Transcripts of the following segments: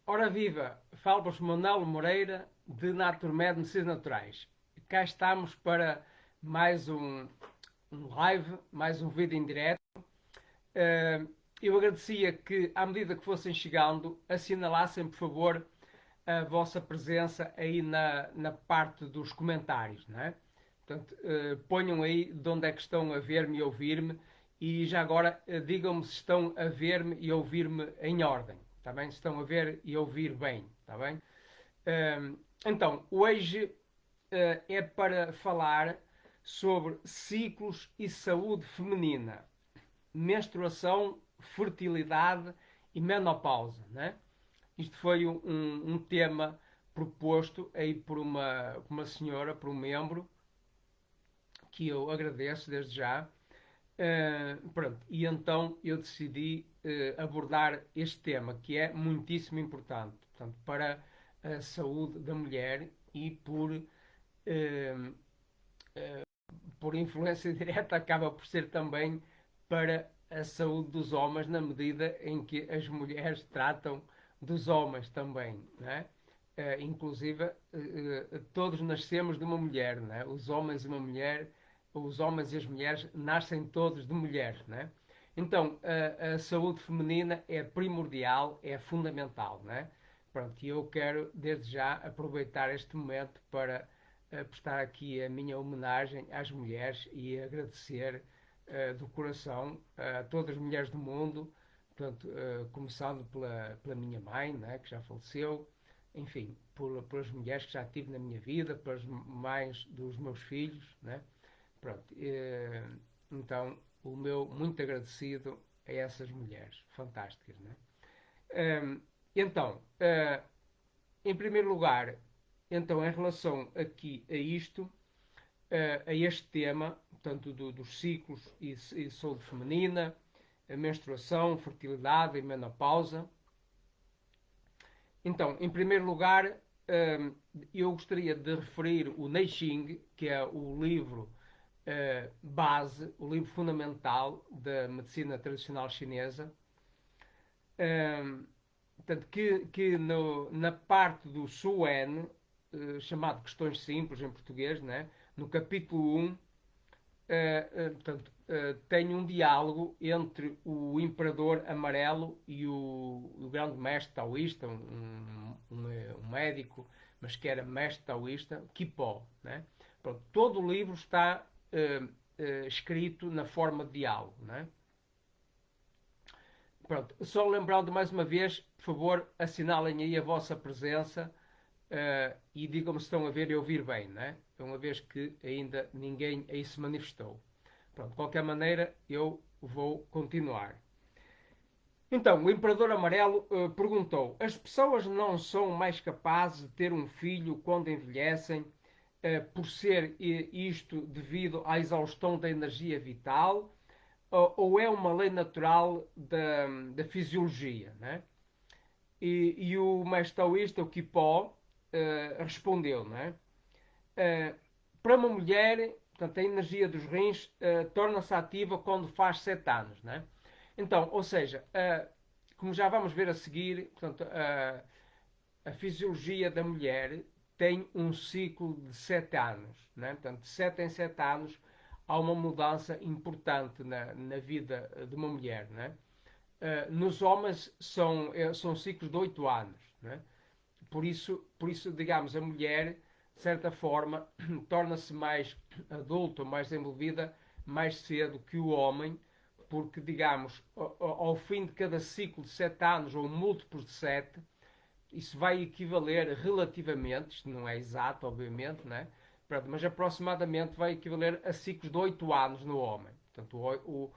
Ora viva, fala-vos Manuel Moreira de Naturmed Medicinas Naturais. Cá estamos para mais um live, mais um vídeo em direto. Eu agradecia que, à medida que fossem chegando, assinalassem, por favor, a vossa presença aí na parte dos comentários, não é? Portanto, ponham aí de onde é que estão a ver-me e ouvir-me e já agora digam-me se estão a ver-me e ouvir-me em ordem, está bem? Se estão a ver e ouvir bem, está bem? Então, hoje é para falar sobre ciclos e saúde feminina, menstruação, fertilidade e menopausa, né? Isto foi um tema proposto aí por uma senhora, por um membro, que eu agradeço desde já. Pronto, e então eu decidi abordar este tema, que é muitíssimo importante, portanto, para a saúde da mulher e por influência direta acaba por ser também para a saúde dos homens, na medida em que as mulheres tratam dos homens também, não é? Inclusive, todos nascemos de uma mulher, não é? Os homens e uma mulher, os homens e as mulheres nascem todos de mulheres, não é? Então, a saúde feminina é primordial, é fundamental, não é? Pronto, e eu quero desde já aproveitar este momento para prestar aqui a minha homenagem às mulheres e agradecer do coração a todas as mulheres do mundo, portanto, começando pela minha mãe, né, que já faleceu, enfim, pelas mulheres que já tive na minha vida, pelas mães dos meus filhos, né? Pronto, então o meu muito agradecido a essas mulheres fantásticas, né? Então, em primeiro lugar, então, em relação aqui a isto, a este tema, portanto, dos ciclos e saúde feminina, a menstruação, fertilidade e menopausa. Então, em primeiro lugar, eu gostaria de referir o Neixing, que é o livro base, o livro fundamental da medicina tradicional chinesa. Portanto, que na parte do Suen, chamado Questões Simples em português, né? No capítulo 1, portanto, tem um diálogo entre o Imperador Amarelo e o grande mestre taoísta, um médico, mas que era mestre taoísta, Kipó. Né? Pronto, todo o livro está escrito na forma de diálogo. Né? Pronto, só lembrando mais uma vez, por favor, assinalem aí a vossa presença e digam-me se estão a ver e ouvir bem, né? Uma vez que ainda ninguém aí se manifestou. Pronto, de qualquer maneira, eu vou continuar. Então, o Imperador Amarelo perguntou: as pessoas não são mais capazes de ter um filho quando envelhecem, por ser isto devido à exaustão da energia vital, ou é uma lei natural da fisiologia? Né? E o mestre taoísta, o Kipó, respondeu: né? Para uma mulher, portanto, a energia dos rins torna-se ativa quando faz 7 anos. Né? Então, ou seja, como já vamos ver a seguir, portanto, a fisiologia da mulher tem um ciclo de 7 anos. Né? Portanto, de 7 em 7 anos há uma mudança importante na vida de uma mulher. Né? Nos homens são ciclos de 8 anos. Né? Por isso, digamos, a mulher, de certa forma, torna-se mais adulta, mais envolvida mais cedo que o homem, porque, digamos, ao fim de cada ciclo de 7 anos, ou múltiplos de 7, isso vai equivaler relativamente, isto não é exato, obviamente, né? Pronto, mas aproximadamente vai equivaler a ciclos de 8 anos no homem. Portanto,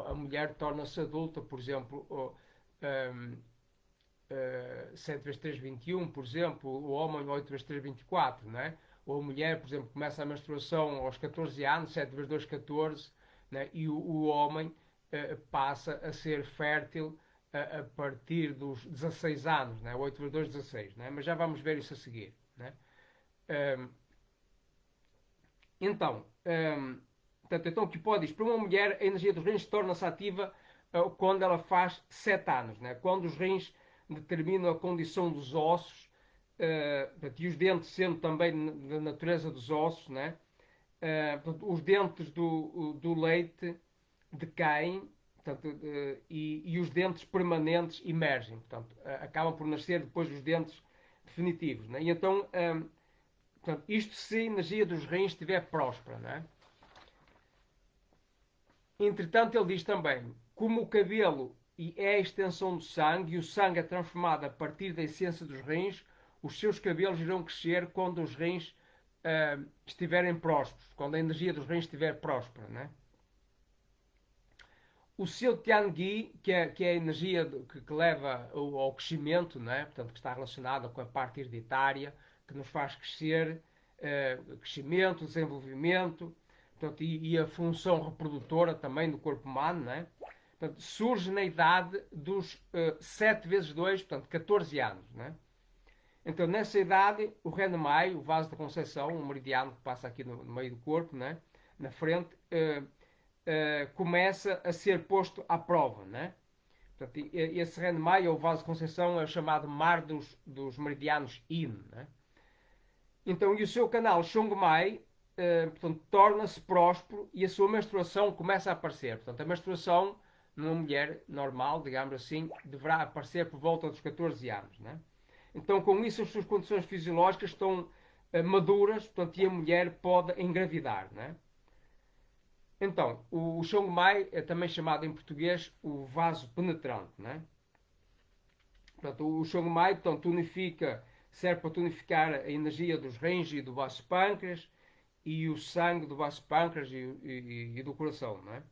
a mulher torna-se adulta, por exemplo, 7 vezes 3, 21, por exemplo, o homem 8 vezes 3, 24, né? Ou a mulher, por exemplo, começa a menstruação aos 14 anos, 7 vezes 2, 14, né? E o homem passa a ser fértil a partir dos 16 anos, né? 8 vezes 2, 16, né? Mas já vamos ver isso a seguir, né? Um, então, então, o que pode dizer, para uma mulher, a energia dos rins torna-se ativa quando ela faz 7 anos, né? Quando os rins determinam a condição dos ossos, e os dentes sendo também da natureza dos ossos, né? Portanto, os dentes do leite decaem, portanto, e os dentes permanentes emergem, portanto, acabam por nascer depois os dentes definitivos, né? E então, portanto, isto se a energia dos rins estiver próspera, né? Entretanto, ele diz também, como o cabelo é a extensão do sangue e o sangue é transformado a partir da essência dos rins, os seus cabelos irão crescer quando os rins estiverem prósperos, quando a energia dos rins estiver próspera, né? O seu Tiangui, que é a energia que leva ao crescimento, né? Portanto, que está relacionada com a parte hereditária, que nos faz crescer, crescimento, desenvolvimento, portanto, e a função reprodutora também do corpo humano, né? Portanto, surge na idade dos 7 vezes 2, portanto, 14 anos, né? Então, nessa idade, o Renemai, o vaso da Conceição, um meridiano que passa aqui no meio do corpo, né? Na frente, começa a ser posto à prova, né? Portanto, esse Renemai, ou vaso da Conceição, é o chamado mar dos meridianos Yin, né? Então, e o seu canal Chongmai, portanto, torna-se próspero e a sua menstruação começa a aparecer. Portanto, a menstruação numa mulher normal, digamos assim, deverá aparecer por volta dos 14 anos, né? Então, com isso, as suas condições fisiológicas estão maduras, portanto, e a mulher pode engravidar, né? Então, o Chongmai é também chamado em português o vaso penetrante, né? Portanto, o Chongmai, portanto, serve para tonificar a energia dos rins e do vaso pâncreas e o sangue do vaso pâncreas e do coração, né?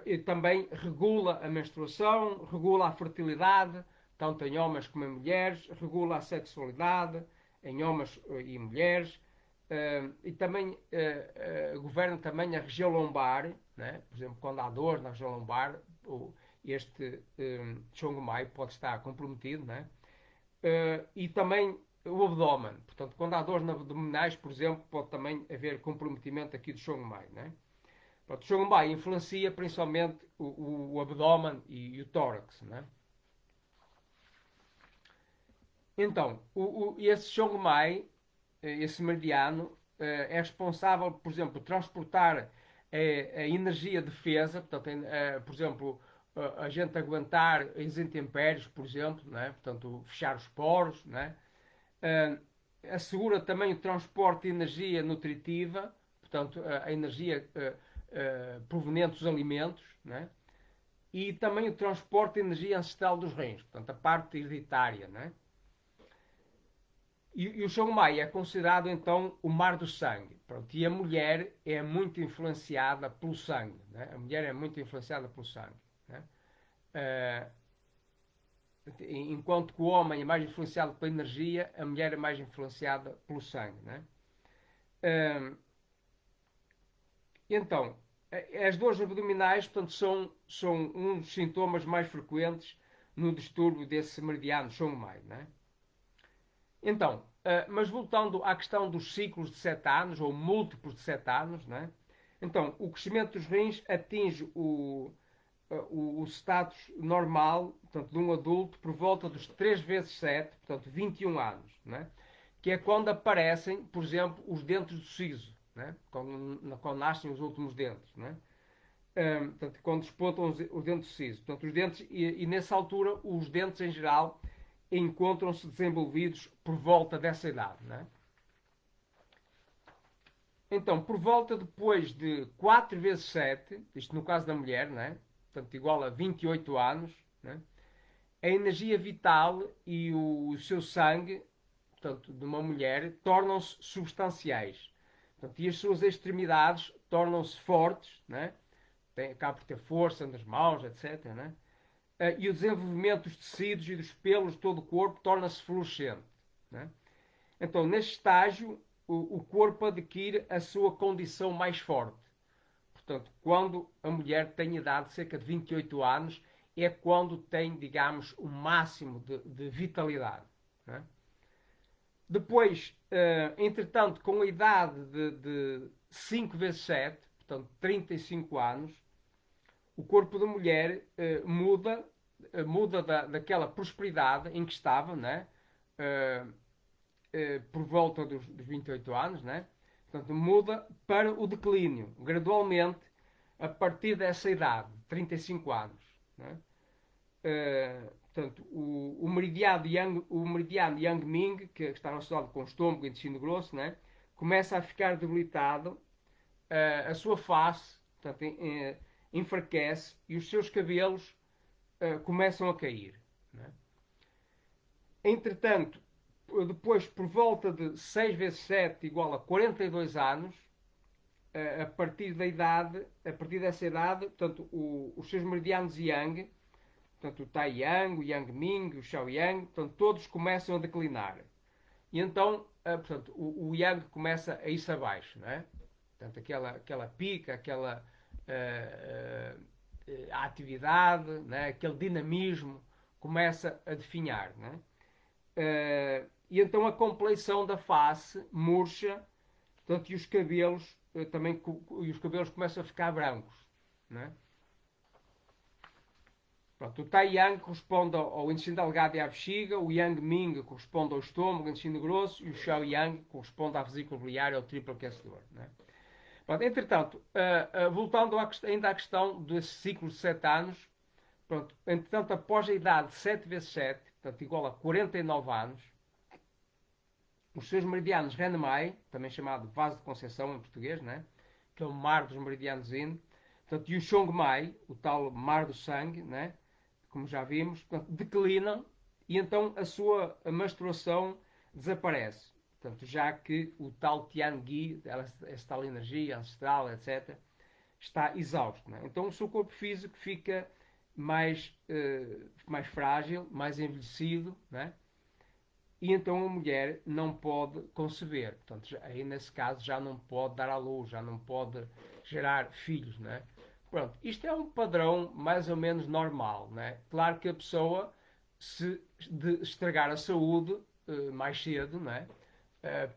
E também regula a menstruação, regula a fertilidade, tanto em homens como em mulheres, regula a sexualidade em homens e mulheres, e também governa também a região lombar, né? Por exemplo, quando há dor na região lombar, este Chongmai pode estar comprometido, né? E também o abdômen, portanto, quando há dores abdominais, por exemplo, pode também haver comprometimento aqui do Chongmai, né? Pronto, o Chongmai influencia principalmente o abdômen e o tórax, né? Então, esse Chongmai, esse meridiano, é responsável, por exemplo, por transportar a energia de defesa, portanto, por exemplo, a gente aguentar as intempéries, por exemplo, né? Portanto, fechar os poros, né? Assegura também o transporte de energia nutritiva, portanto, a energia proveniente dos alimentos, né? E também o transporte de energia ancestral dos rins, portanto, a parte hereditária, né? E o Chongmai é considerado então o mar do sangue. Pronto, e a mulher é muito influenciada pelo sangue. Né? A mulher é muito influenciada pelo sangue. Né? Enquanto que o homem é mais influenciado pela energia, a mulher é mais influenciada pelo sangue. Né? Então, as dores abdominais, portanto, são um dos sintomas mais frequentes no distúrbio desse meridiano Chongmai. Né? Então, mas voltando à questão dos ciclos de 7 anos, ou múltiplos de 7 anos, né? Então, o crescimento dos rins atinge o status normal, portanto, de um adulto por volta dos 3 vezes 7, portanto, 21 anos, né? Que é quando aparecem, por exemplo, os dentes do siso, né? Quando nascem os últimos dentes, né? Portanto, quando despontam os dentes do siso. Portanto, os dentes, e nessa altura, os dentes em geral encontram-se desenvolvidos por volta dessa idade, né? Então, por volta depois de 4 vezes 7, isto no caso da mulher, né? Portanto, igual a 28 anos, né? A energia vital e o seu sangue, portanto, de uma mulher, tornam-se substanciais. Portanto, e as suas extremidades tornam-se fortes, né? Acaba por ter força nas mãos, etc. Né? E o desenvolvimento dos tecidos e dos pelos de todo o corpo torna-se fluorescente. Né? Então, neste estágio, o corpo adquire a sua condição mais forte. Portanto, quando a mulher tem idade de cerca de 28 anos, é quando tem, digamos, o máximo de vitalidade. Né? Depois, entretanto, com a idade de 5 vezes 7, portanto, 35 anos, o corpo da mulher muda, muda daquela prosperidade em que estava, né? Por volta dos 28 anos, né? Portanto, muda para o declínio, gradualmente, a partir dessa idade, 35 anos. Né? Portanto, o meridiano Yang Ming, que está relacionado com o estômago e intestino grosso, né? Começa a ficar debilitado, a sua face, portanto, enfraquece e os seus cabelos começam a cair. Né? Entretanto, depois, por volta de 6 vezes 7 igual a 42 anos, a partir dessa idade, portanto, os seus meridianos Yang, portanto, o Tai Yang, o Yang Ming, o Xiao Yang, portanto, todos começam a declinar. E então, portanto, o Yang começa a ir-se abaixo, não é? Portanto, aquela pica, aquela a atividade, né? Aquele dinamismo começa a definhar. Né? E então a compleição da face murcha, portanto, e os cabelos e os cabelos começam a ficar brancos. Né? Pronto, o Tai Yang corresponde ao intestino delgado e à bexiga, o Yang Ming corresponde ao estômago, ao intestino grosso, e o Xiao Yang corresponde à vesícula biliar e ao triplo aquecedor. Né? Pronto, entretanto, voltando ainda à questão desse ciclo de 7 anos, pronto, entretanto, após a idade de 7 vezes 7, portanto, igual a 49 anos, os seus meridianos Renmai, também chamado vaso de Conceição em português, né? Que é o mar dos meridianos Yin, portanto, e o Chongmai, o tal mar do sangue, né? Como já vimos, portanto, declinam e então a menstruação desaparece. Portanto, já que o tal Tianqi, essa tal energia ancestral, etc., está exausto. Né? Então o seu corpo físico fica mais frágil, mais envelhecido, né? E então a mulher não pode conceber. Portanto, aí nesse caso já não pode dar à luz, já não pode gerar filhos. Né? Pronto, isto é um padrão mais ou menos normal. Né? Claro que a pessoa, se estragar a saúde mais cedo, né?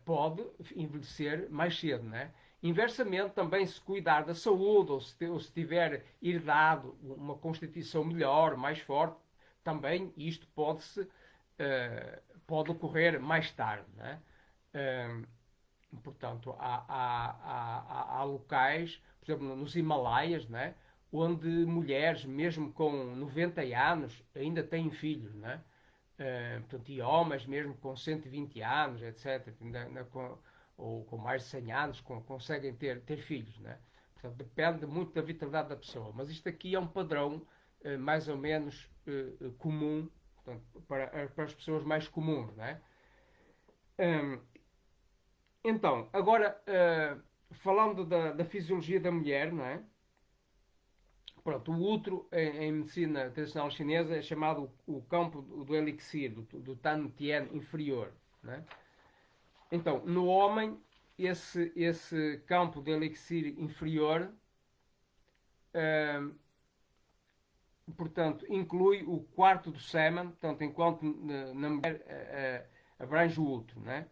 Pode envelhecer mais cedo. Né? Inversamente, também se cuidar da saúde ou se tiver herdado uma constituição melhor, mais forte, também isto pode ocorrer mais tarde. Né? Portanto, há locais, por exemplo, nos Himalaias, né? Onde mulheres, mesmo com 90 anos, ainda têm filhos. Né? Portanto, e homens mesmo com 120 anos, etc., ou com mais de 100 anos, conseguem ter filhos. Né? Portanto, depende muito da vitalidade da pessoa. Mas isto aqui é um padrão mais ou menos comum, portanto, para as pessoas mais comuns. Né? Então, agora, falando da fisiologia da mulher, não é? Pronto, o útero em medicina tradicional chinesa é chamado o campo do elixir, do Tan Tien inferior. Né? Então, no homem, esse campo do elixir inferior, portanto, inclui o quarto do sêmen, portanto, enquanto na mulher abrange o útero. Né?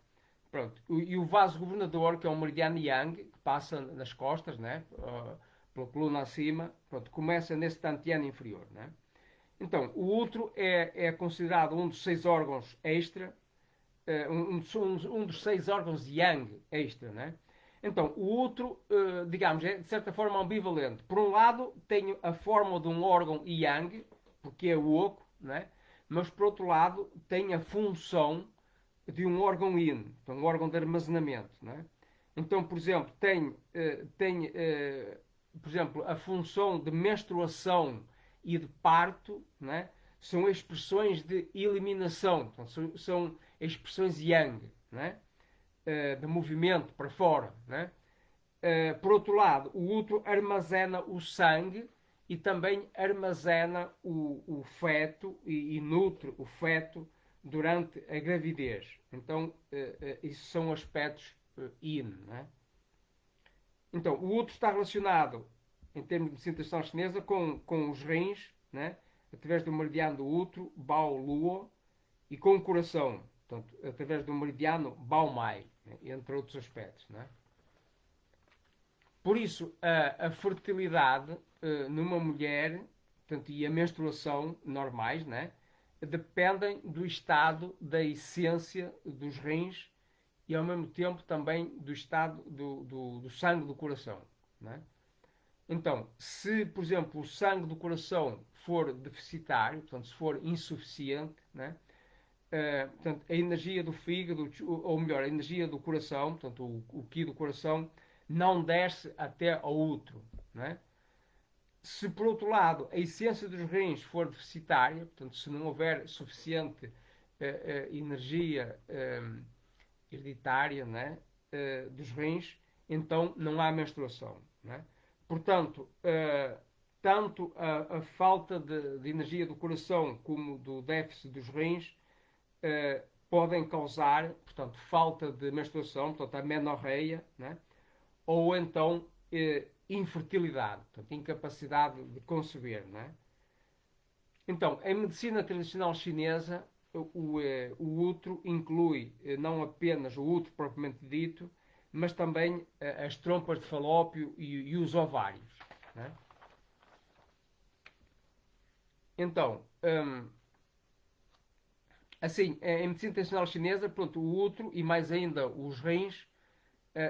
Pronto. E o vaso governador, que é um meridiano Yang, que passa nas costas, né? Pela coluna acima, pronto, começa nesse tantiano inferior. Né? Então, o útero é considerado um dos 6 órgãos extra, um dos 6 órgãos Yang extra. Né? Então, o útero, digamos, é de certa forma ambivalente. Por um lado, tem a forma de um órgão Yang, porque é oco, né? Mas por outro lado, tem a função de um órgão Yin, um órgão de armazenamento. Né? Então, por exemplo, tem por exemplo, a função de menstruação e de parto, né? São expressões de eliminação, então, são expressões Yang, né? De movimento para fora. Né? Por outro lado, o útero armazena o sangue e também armazena o feto e nutre o feto durante a gravidez. Então, isso são aspectos Yin. Né? Então, o útero está relacionado, em termos de medicina tradicional chinesa, com os rins, né? Através do meridiano do útero, Bao Luo, e com o coração, portanto, através do meridiano Bao Mai, né? Entre outros aspectos. Né? Por isso, a fertilidade numa mulher portanto, e a menstruação normais, né, dependem do estado da essência dos rins e ao mesmo tempo também do estado do sangue do coração, né? Então, se, por exemplo, o sangue do coração for deficitário, portanto, se for insuficiente, né? Portanto, a energia do fígado, ou melhor, a energia do coração, portanto, o ki do coração, não desce até ao útero, né? Se, por outro lado, a essência dos rins for deficitária, portanto, se não houver suficiente energia hereditária, né, dos rins, então não há menstruação, né? Portanto, tanto a falta de energia do coração como do déficit dos rins podem causar, portanto, falta de menstruação, portanto, a menorreia, né? Ou então infertilidade, portanto, incapacidade de conceber, né? Então, em medicina tradicional chinesa, o útero inclui não apenas o útero propriamente dito, mas também as trompas de falópio e os ovários, né? Então, assim, em medicina tradicional chinesa, pronto, o útero e mais ainda os rins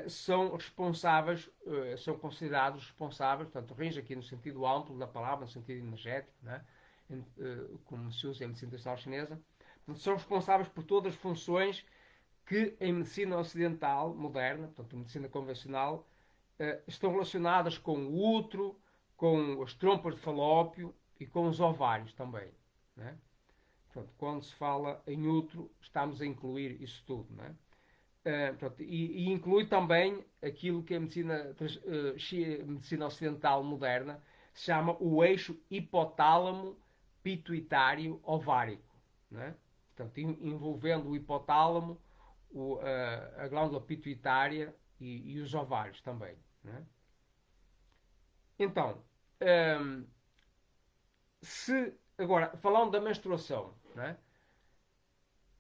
são responsáveis, são considerados responsáveis, portanto, rins aqui no sentido amplo da palavra, no sentido energético, né? Como se usa em medicina tradicional chinesa, portanto, são responsáveis por todas as funções que em medicina ocidental moderna, portanto, medicina convencional, estão relacionadas com o útero, com as trompas de falópio e com os ovários também, né? Portanto, quando se fala em útero, estamos a incluir isso tudo, né? Portanto, e inclui também aquilo que a medicina ocidental moderna se chama o eixo hipotálamo pituitário ovárico, né? Portanto, envolvendo o hipotálamo, a glândula pituitária e os ovários também, né? Então, se agora falando da menstruação, né?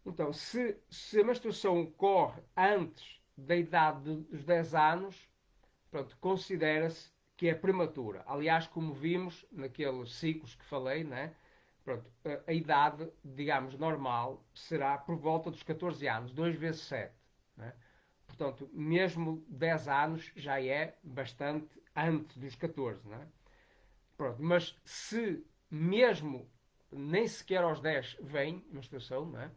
Então, se a menstruação ocorre antes da idade dos 10 anos, pronto, considera-se que é prematura. Aliás, como vimos naqueles ciclos que falei, né? Pronto, a idade, digamos, normal será por volta dos 14 anos, 2 vezes 7. Né? Portanto, mesmo 10 anos já é bastante antes dos 14. Né? Pronto, mas se mesmo nem sequer aos 10 vem menstruação, né?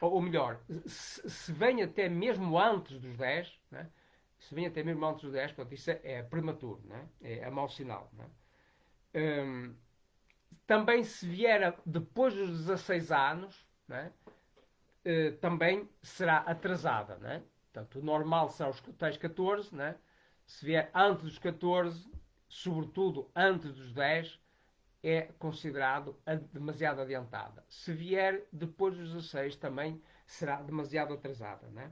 Ou melhor, se vem até mesmo antes dos 10, né? Se vem até mesmo antes dos 10, portanto, isso é prematuro, né? É mau sinal. Né? Também se vier depois dos 16 anos, né? Também será atrasada. Né? Portanto, o normal será os tais 14, né? Se vier antes dos 14, sobretudo antes dos 10, é considerado demasiado adiantada. Se vier depois dos 16, também será demasiado atrasada. Né?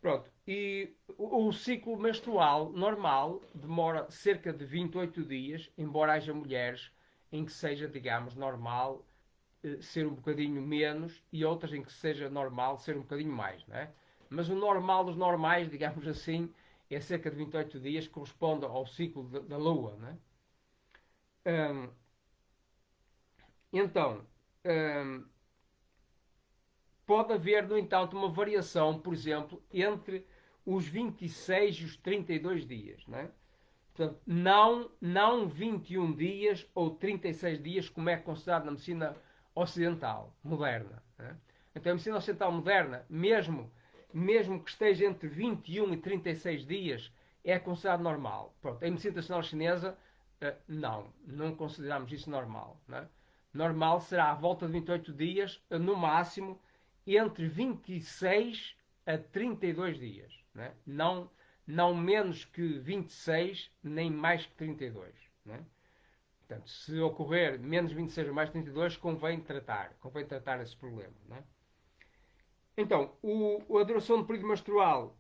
Pronto. E o ciclo menstrual normal demora cerca de 28 dias, embora haja mulheres em que seja, digamos, normal ser um bocadinho menos e outras em que seja normal ser um bocadinho mais. Né? Mas o normal dos normais, digamos assim, é cerca de 28 dias, que corresponde ao ciclo da Lua. Né? Então, pode haver, no entanto, uma variação, por exemplo, entre os 26 e os 32 dias. Né? Portanto, não 21 dias ou 36 dias, como é considerado na medicina ocidental, moderna. Né? Então, a medicina ocidental moderna, mesmo que esteja entre 21 e 36 dias, é considerado normal. Pronto, a medicina tradicional chinesa, não consideramos isso normal. Né? Normal será à volta de 28 dias, no máximo, entre 26 a 32 dias. Né? Não menos que 26, nem mais que 32. Né? Portanto, se ocorrer menos 26 ou mais 32, convém tratar esse problema. Né? Então, a duração do período menstrual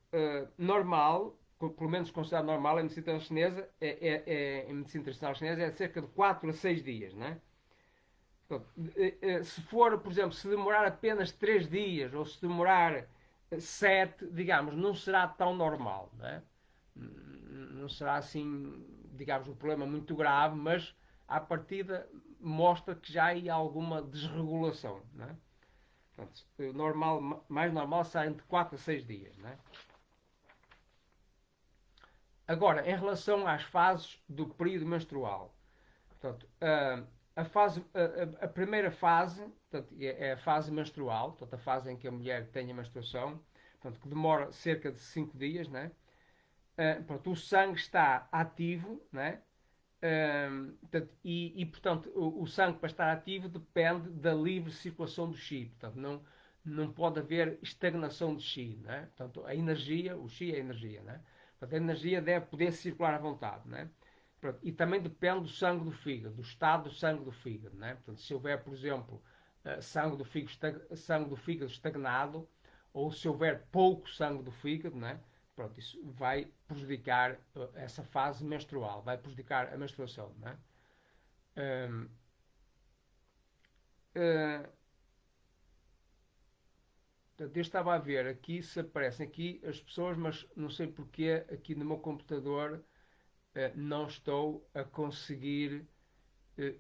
normal, pelo menos considerado normal em medicina chinesa, em medicina tradicional chinesa, é cerca de 4 a 6 dias. Né? Portanto, se for, por exemplo, se demorar apenas 3 dias ou se demorar 7, digamos, não será tão normal. Né? Não será assim, digamos, um problema muito grave, mas à partida mostra que já há alguma desregulação, não é? Portanto, mais normal sai entre 4 a 6 dias, não é? Agora, em relação às fases do período menstrual, portanto, a primeira fase, portanto, é a fase menstrual, portanto, a fase em que a mulher tem a menstruação, portanto, que demora cerca de 5 dias, né? Portanto, o sangue está ativo, né? Portanto, portanto, o sangue para estar ativo depende da livre circulação do chi, portanto, não pode haver estagnação de chi, né? Portanto, a energia, o chi é a energia, né? Portanto, a energia deve poder circular à vontade, né? Pronto, e também depende do sangue do fígado, do estado do sangue do fígado, né? Portanto, se houver, por exemplo, sangue do fígado estagnado, ou se houver pouco sangue do fígado, né? Pronto, isso vai prejudicar essa fase menstrual, vai prejudicar a menstruação, né? Um, uh, eu estava a ver aqui se aparecem aqui as pessoas, mas não sei porque aqui no meu computador não estou a conseguir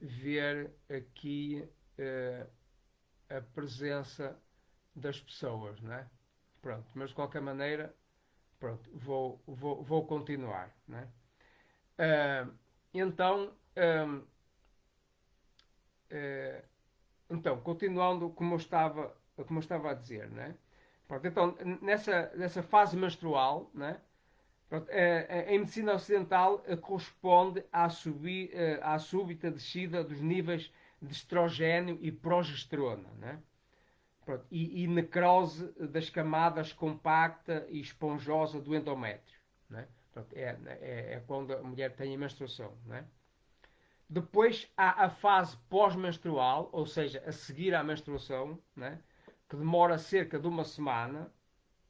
ver aqui a presença das pessoas, né? Pronto, mas de qualquer maneira, pronto, vou continuar, né? Então, então, continuando como eu estava a dizer, né? Pronto, então, nessa fase menstrual, né? Pronto, em medicina ocidental corresponde à súbita descida dos níveis de estrogênio e progesterona, né? Pronto, e necrose das camadas compacta e esponjosa do endométrio, né? Pronto, é quando a mulher tem a menstruação, né? Depois há a fase pós-menstrual, ou seja, a seguir à menstruação, né? Que demora cerca de uma semana,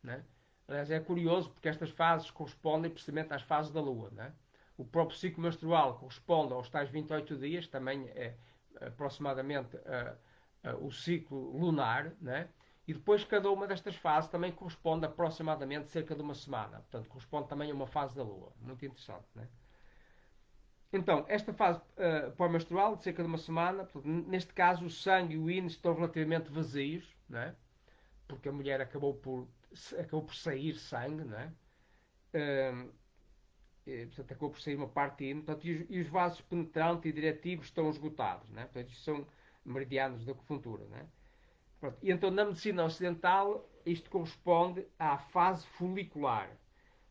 né? Aliás, é curioso porque estas fases correspondem precisamente às fases da Lua, né? O próprio ciclo menstrual corresponde aos tais 28 dias, também é aproximadamente o ciclo lunar, né? E depois cada uma destas fases também corresponde a aproximadamente cerca de uma semana. Portanto, corresponde também a uma fase da Lua. Muito interessante, né? Então, esta fase pós-menstrual, de cerca de uma semana, portanto, neste caso o sangue e o ínis estão relativamente vazios, né? Porque a mulher acabou por sair sangue, né? Portanto, acabou por sair uma parte íntima, portanto, e os vasos penetrantes e diretivos estão esgotados, né? Portanto, isto são meridianos da acupuntura, né? Pronto. E então, na medicina ocidental, isto corresponde à fase folicular,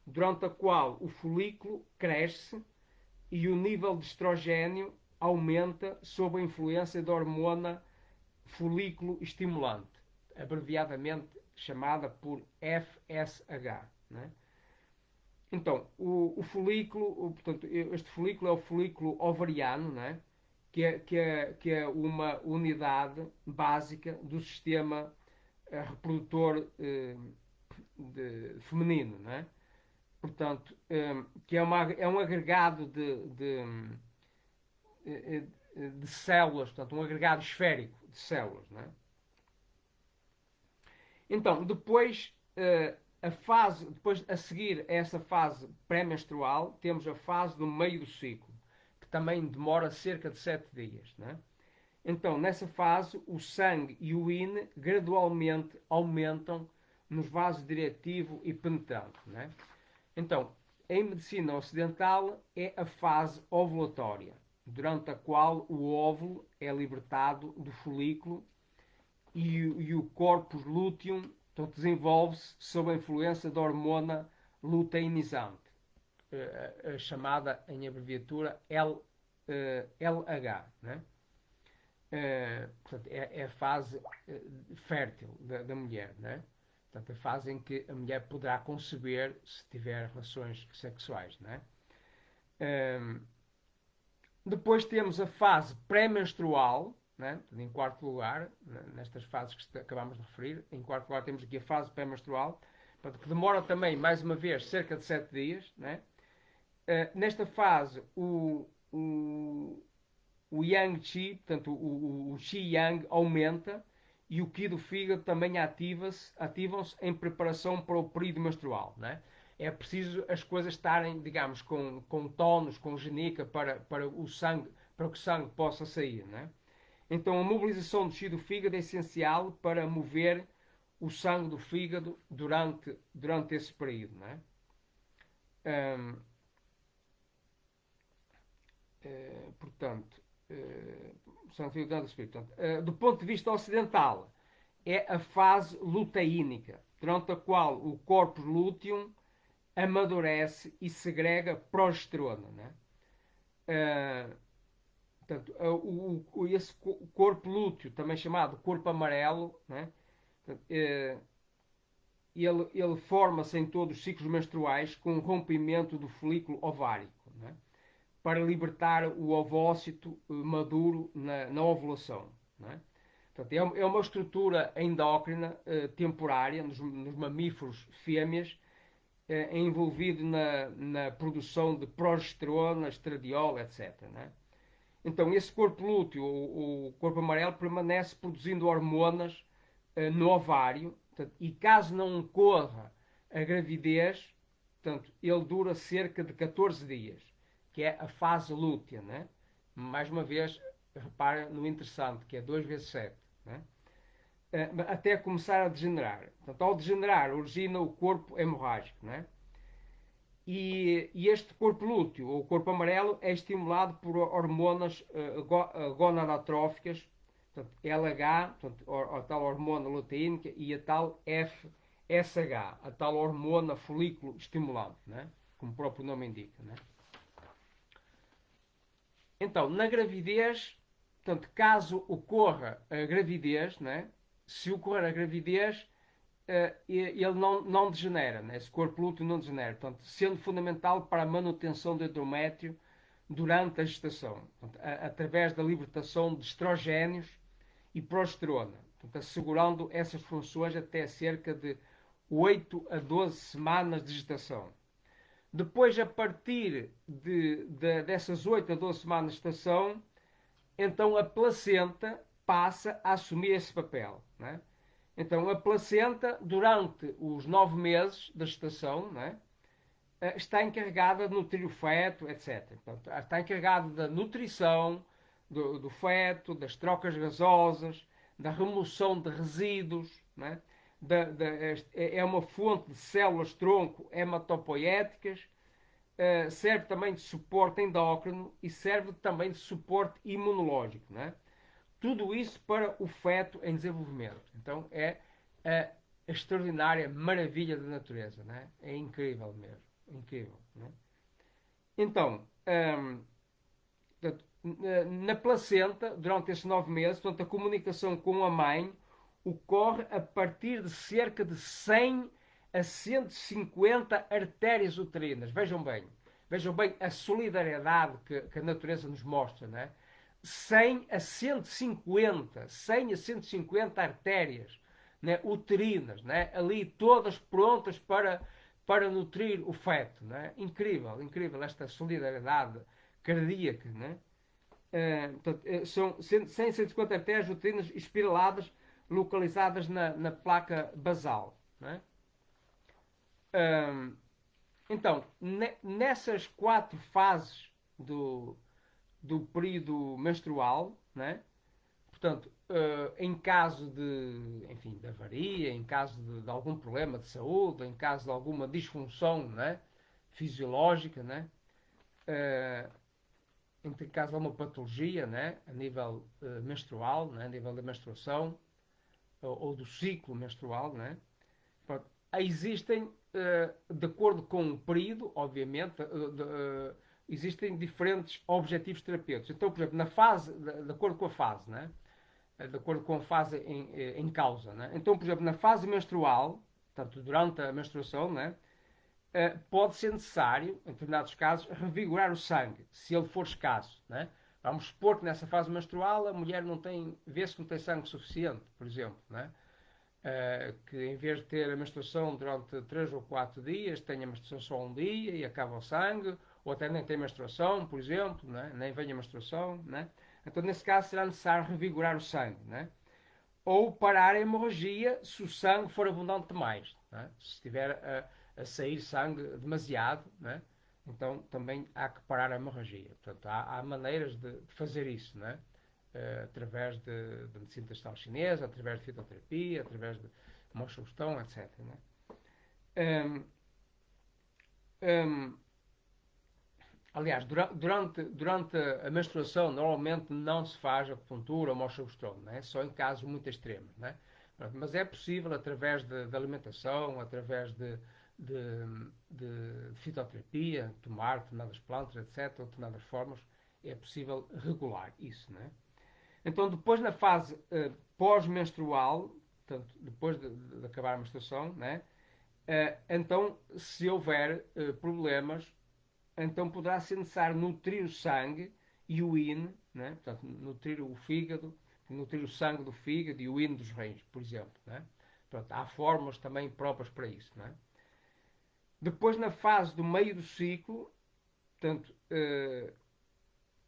durante a qual o folículo cresce e o nível de estrogênio aumenta sob a influência da hormona folículo estimulante, abreviadamente chamada por FSH, né? Então, o folículo, portanto, este folículo é o folículo ovariano, né? Que é uma unidade básica do sistema reprodutor feminino, né? Portanto, que é um agregado de células, portanto, um agregado esférico de células, né? Então, depois a seguir a essa fase pré-menstrual, temos a fase do meio do ciclo, que também demora cerca de 7 dias, né? Então, nessa fase, o sangue e o yin gradualmente aumentam nos vasos diretivo e penetrante, né? Então, em medicina ocidental é a fase ovulatória, durante a qual o óvulo é libertado do folículo e o corpus lúteum então, desenvolve-se sob a influência da hormona luteinizante, chamada em abreviatura LH, né? Portanto, é a fase fértil da mulher, né? Portanto, a fase em que a mulher poderá conceber se tiver relações sexuais, né? Depois temos a fase pré-menstrual, né? Em quarto lugar, nestas fases que acabamos de referir, em quarto lugar temos aqui a fase pré-menstrual, que demora também, mais uma vez, cerca de 7 dias, né? Nesta fase, o Yang Qi, portanto, o Qi Yang aumenta e o Qi do fígado também ativam-se em preparação para o período menstrual, né? É preciso as coisas estarem, digamos, com tónus, com genica para o sangue, para que o sangue possa sair, né? Então a mobilização do tecido do fígado é essencial para mover o sangue do fígado durante esse período, né? Hum, portanto, sangue do fígado durante esse período. Portanto, do ponto de vista ocidental, é a fase luteínica, durante a qual o corpo lúteo amadurece e segrega progesterona, né? Portanto, esse corpo lúteo, também chamado corpo amarelo, né? Ele forma-se em todos os ciclos menstruais com o rompimento do folículo ovárico, né? Para libertar o ovócito maduro na ovulação, né? Portanto, é uma estrutura endócrina temporária nos mamíferos fêmeas, envolvido na produção de progesterona, estradiol, etc., né? Então, esse corpo lúteo, o corpo amarelo, permanece produzindo hormonas no ovário, portanto, e caso não ocorra a gravidez, portanto, ele dura cerca de 14 dias, que é a fase lútea, né? Mais uma vez, repara no interessante, que é 2 vezes 7, né? Até começar a degenerar. Portanto, ao degenerar, origina o corpo hemorrágico, né? E este corpo lúteo, ou corpo amarelo, é estimulado por hormonas gonadotróficas, portanto, LH, portanto, a tal hormona luteínica, e a tal FSH, a tal hormona folículo estimulante, né? Como o próprio nome indica, né? Então, na gravidez, portanto, caso ocorra a gravidez, né? Se ocorrer a gravidez, ele não degenera, né? Esse corpo lúteo não degenera, portanto, sendo fundamental para a manutenção do endométrio durante a gestação, portanto, através da libertação de estrogénios e progesterona, portanto, assegurando essas funções até cerca de 8 a 12 semanas de gestação. Depois, a partir dessas 8 a 12 semanas de gestação, então a placenta passa a assumir esse papel, né? Então, a placenta, durante os 9 meses da gestação, né, está encarregada de nutrir o feto, etc. Portanto, está encarregada da nutrição do feto, das trocas gasosas, da remoção de resíduos, né, é uma fonte de células-tronco hematopoéticas, serve também de suporte endócrino e serve também de suporte imunológico, né? Tudo isso para o feto em desenvolvimento. Então é a extraordinária maravilha da natureza, né? É incrível mesmo, incrível, né? Então, na placenta, durante esses 9 meses, portanto, a comunicação com a mãe ocorre a partir de cerca de 100 a 150 artérias uterinas. Vejam bem a solidariedade que a natureza nos mostra, né? 100 a 150, 100 a 150 artérias, né, uterinas, né, ali todas prontas para nutrir o feto, né? Incrível, incrível esta solidariedade cardíaca, né? Portanto, são 100 a 150 artérias uterinas espiraladas, localizadas na placa basal, né? Então, nessas 4 fases do período menstrual, né? Portanto, em caso enfim, de avaria, em caso de algum problema de saúde, em caso de alguma disfunção, né, fisiológica, né, em caso de alguma patologia, né, a nível menstrual, né, a nível da menstruação ou do ciclo menstrual, né, pronto, existem, de acordo com o período, obviamente, existem diferentes objetivos terapêuticos. Então, por exemplo, na fase, de acordo com a fase, né? De acordo com a fase em causa, né? Então, por exemplo, na fase menstrual, portanto, durante a menstruação, né? Pode ser necessário, em determinados casos, revigorar o sangue, se ele for escasso, né? Vamos supor que nessa fase menstrual a mulher não tem, vê-se que não tem sangue suficiente, por exemplo, né? Que em vez de ter a menstruação durante 3 ou 4 dias, tem a menstruação só um dia e acaba o sangue, ou até nem tem menstruação, por exemplo, né? Nem vem a menstruação, né? Então, nesse caso, será necessário revigorar o sangue, né? Ou parar a hemorragia se o sangue for abundante demais, né? Se estiver a sair sangue demasiado, né? então também há que parar a hemorragia. Portanto, há maneiras de fazer isso, não é? Através de medicina tradicional chinesa, através de fitoterapia, através de mochostão, etc. Né? Um, um, aliás, durante a menstruação, normalmente não se faz acupuntura ou mochostão, né? Só em casos muito extremos. Né? Mas é possível, através de alimentação, através de fitoterapia, tomar determinadas plantas, etc., ou determinadas formas, é possível regular isso. Né? Então, depois na fase pós-menstrual, portanto, depois de acabar a menstruação, né? Então, se houver problemas, então poderá ser necessário nutrir o sangue e o yin, né? Portanto, nutrir o fígado, nutrir o sangue do fígado e o yin dos rins, por exemplo. Né? Pronto, há formas também próprias para isso. Né? Depois, na fase do meio do ciclo, portanto,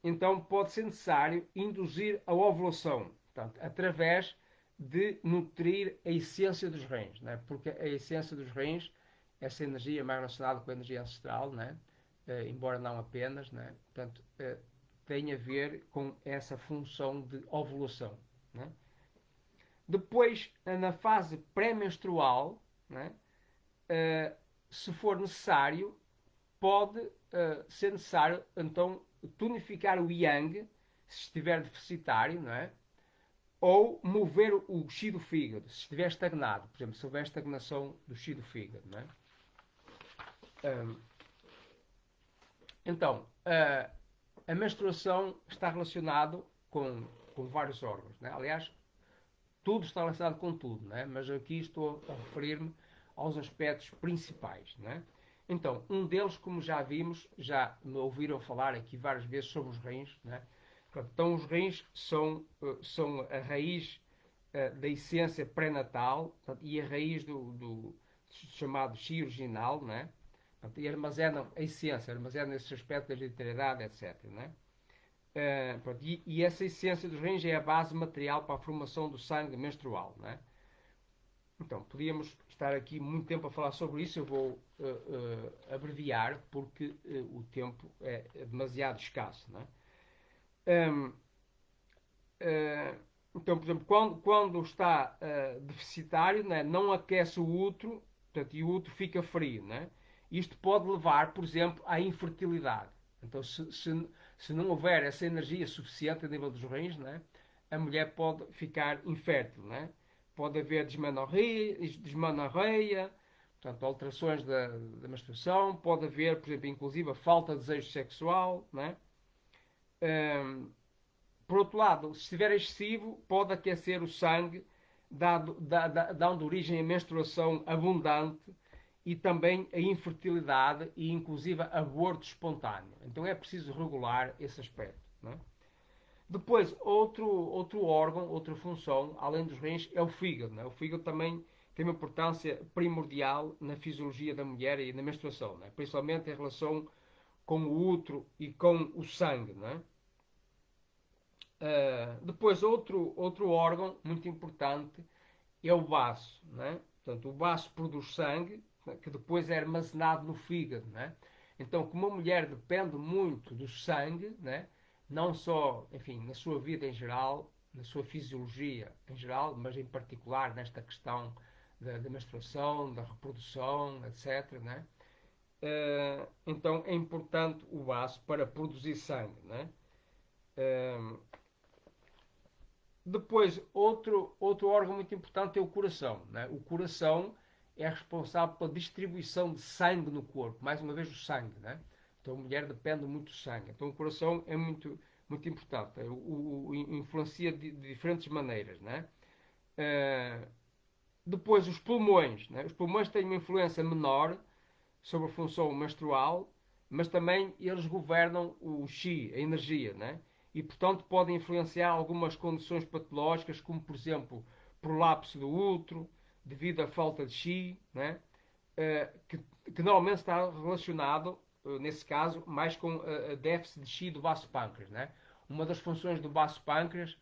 então pode ser necessário induzir a ovulação, portanto, através de nutrir a essência dos rins, né? Porque a essência dos rins, essa energia mais relacionada com a energia ancestral, né? Embora não apenas, né? Portanto, tem a ver com essa função de ovulação. Né? Depois, na fase pré-menstrual, né? Se for necessário, pode ser necessário então tonificar o yang, se estiver deficitário, não é? Ou mover o chi do fígado, se estiver estagnado. Por exemplo, se houver estagnação do chi do fígado, não é? Então, a menstruação está relacionado com vários órgãos, não é? Aliás, tudo está relacionado com tudo, não é? Mas aqui estou a referir-me aos aspectos principais, não é? Então, um deles, como já vimos, já me ouviram falar aqui várias vezes sobre os rins, né? Então, os rins são a raiz da essência pré-natal e a raiz do chamado chi original, né? E armazenam a essência, armazenam esse aspecto da hereditariedade, etc. Né? E essa essência dos rins é a base material para a formação do sangue menstrual, né? Então, podíamos estar aqui muito tempo a falar sobre isso, eu vou abreviar porque o tempo é demasiado escasso. Não é? Então, por exemplo, quando está deficitário, né, não aquece o útero, portanto, e o útero fica frio. Né? Isto pode levar, por exemplo, à infertilidade. Então, se não houver essa energia suficiente a nível dos rins, né, a mulher pode ficar infértil. Né? Pode haver desmenorreia, portanto, alterações da menstruação, pode haver, por exemplo, inclusive a falta de desejo sexual, né? Por outro lado, se estiver excessivo, pode aquecer o sangue, dando origem a menstruação abundante e também a infertilidade e inclusive aborto espontâneo. Então é preciso regular esse aspecto. Né? Depois, outro órgão, outra função, além dos rins, é o fígado. Né? O fígado também tem uma importância primordial na fisiologia da mulher e na menstruação, né? Principalmente em relação com o útero e com o sangue. Né? Depois, outro órgão muito importante é o baço. Né? Portanto, o baço produz sangue, né, que depois é armazenado no fígado. Né? Então, como a mulher depende muito do sangue, né? Não só, enfim, na sua vida em geral, na sua fisiologia em geral, mas em particular nesta questão da menstruação, da reprodução, etc. Né? Então é importante o baço para produzir sangue. Né? Depois, outro órgão muito importante é o coração. Né? O coração é responsável pela distribuição de sangue no corpo. Mais uma vez, o sangue. Né? Então, a mulher depende muito do sangue. Então, o coração é muito, muito importante. Influencia de diferentes maneiras. Né? Depois, os pulmões. Né? Os pulmões têm uma influência menor sobre a função menstrual, mas também eles governam o chi, a energia. Né? E, portanto, podem influenciar algumas condições patológicas, como, por exemplo, prolapso do útero, devido à falta de chi, né? que normalmente está relacionado, nesse caso, mais com a déficit de chi do vaso pâncreas. Né? Uma das funções do vaso pâncreas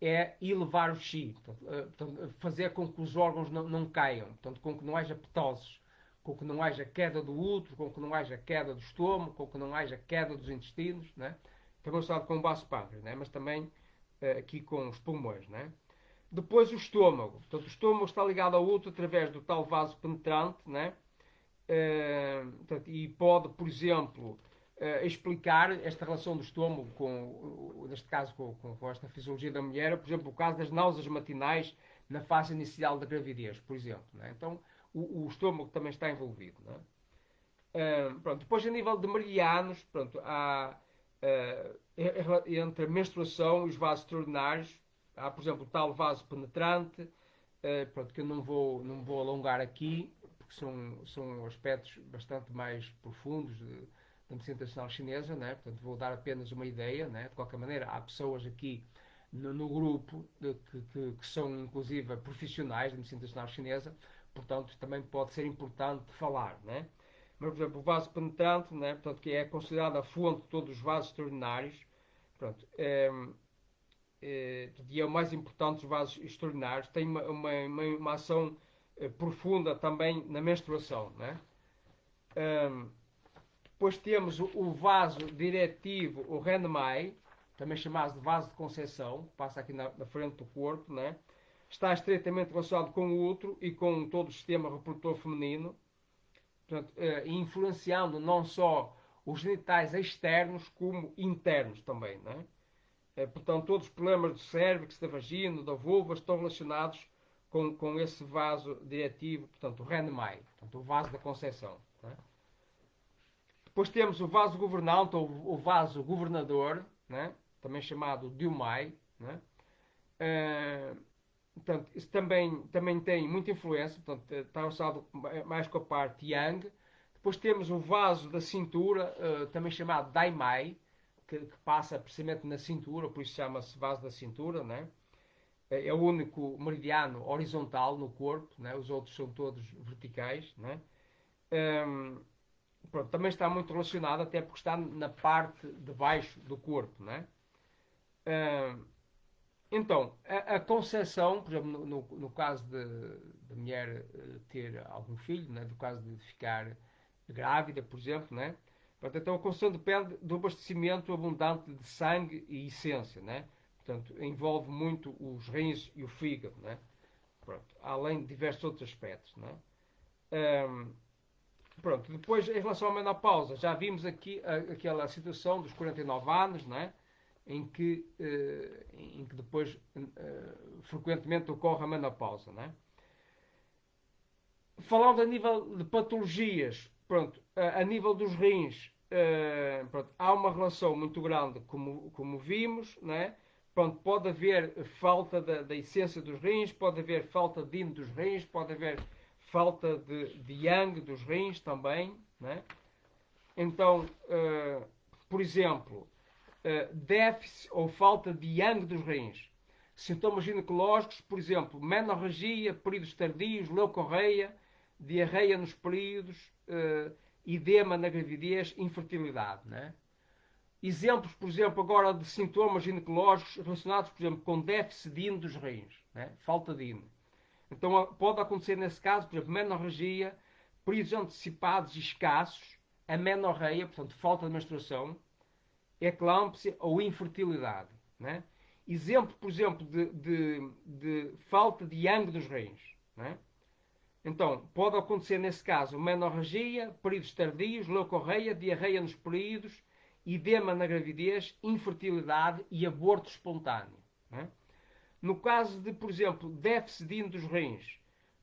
é elevar o chi, portanto, fazer com que os órgãos não caiam, portanto, com que não haja petoses, com que não haja queda do útero, com que não haja queda do estômago, com que não haja queda dos intestinos, né? Também associado com o vasopancreas, né? Mas também aqui com os pulmões, né? Depois o estômago. Portanto, o estômago está ligado ao útero através do tal vaso penetrante, né? Portanto, e pode, por exemplo, explicar esta relação do estômago com, neste caso, com esta fisiologia da mulher, por exemplo, o caso das náuseas matinais na fase inicial da gravidez, por exemplo, né? Então, o estômago também está envolvido, né? Pronto, depois, a nível de meridianos, pronto, há entre a menstruação e os vasos extraordinários, há, por exemplo, o tal vaso penetrante, pronto, que eu não vou alongar aqui, porque são aspectos bastante mais profundos da medicina tradicional chinesa, né? Portanto, vou dar apenas uma ideia, né? De qualquer maneira, há pessoas aqui no grupo que são, inclusive, profissionais da medicina tradicional chinesa, portanto, também pode ser importante falar, né? Mas, por exemplo, o vaso penetrante, né? Portanto, que é considerado a fonte de todos os vasos extraordinários, pronto, e é o mais importante dos vasos extraordinários, tem uma ação profunda também na menstruação, né? Depois temos o vaso diretivo, o Renmai, também chamado de vaso de Conceição, que passa aqui na frente do corpo, né? Está estreitamente relacionado com o útero e com todo o sistema reprodutor feminino, portanto, influenciando não só os genitais externos como internos também, né? Portanto, todos os problemas do cérvix, da vagina, da vulva estão relacionados com esse vaso diretivo, portanto, o Renmai, portanto, o vaso da Conceição, né? Depois temos o vaso governante, ou o vaso governador, né? Também chamado Diumai, né? Portanto, isso também tem muita influência, portanto, está relacionado mais com a parte Yang. Depois temos o vaso da cintura, também chamado Daimai, que passa precisamente na cintura, por isso chama-se vaso da cintura, né? É o único meridiano horizontal no corpo, né? Os outros são todos verticais, né? Pronto, também está muito relacionado, até porque está na parte de baixo do corpo, né? Então, a concepção, por exemplo, no caso de mulher ter algum filho, né? No caso de ficar grávida, por exemplo, né? Portanto, então a concepção depende do abastecimento abundante de sangue e essência, né? Portanto, envolve muito os rins e o fígado, né? Pronto, além de diversos outros aspectos, né? Pronto, depois em relação à menopausa, já vimos aqui aquela situação dos 49 anos, né? Em que depois frequentemente ocorre a menopausa, né? Falando a nível de patologias, pronto, a nível dos rins, pronto, há uma relação muito grande, como vimos, né? Pronto, pode haver falta da essência dos rins, pode haver falta de yin dos rins, pode haver falta de yang dos rins também, né? Então, por exemplo, déficit ou falta de yang dos rins. Sintomas ginecológicos, por exemplo, menorragia, períodos tardios, leucorreia, diarreia nos períodos, edema na gravidez, infertilidade, né? Exemplos, por exemplo, agora de sintomas ginecológicos relacionados, por exemplo, com déficit de ino dos rins, né? Falta de ino. Então pode acontecer nesse caso, por exemplo, menorragia, períodos antecipados e escassos, amenorreia, portanto, falta de menstruação, eclâmpsia ou infertilidade, né? Exemplo, por exemplo, de falta de yang dos rins, né? Então, pode acontecer nesse caso menorragia, períodos tardios, leucorreia, diarreia nos períodos, edema na gravidez, infertilidade e aborto espontâneo, né? No caso de, por exemplo, déficit de ino dos rins,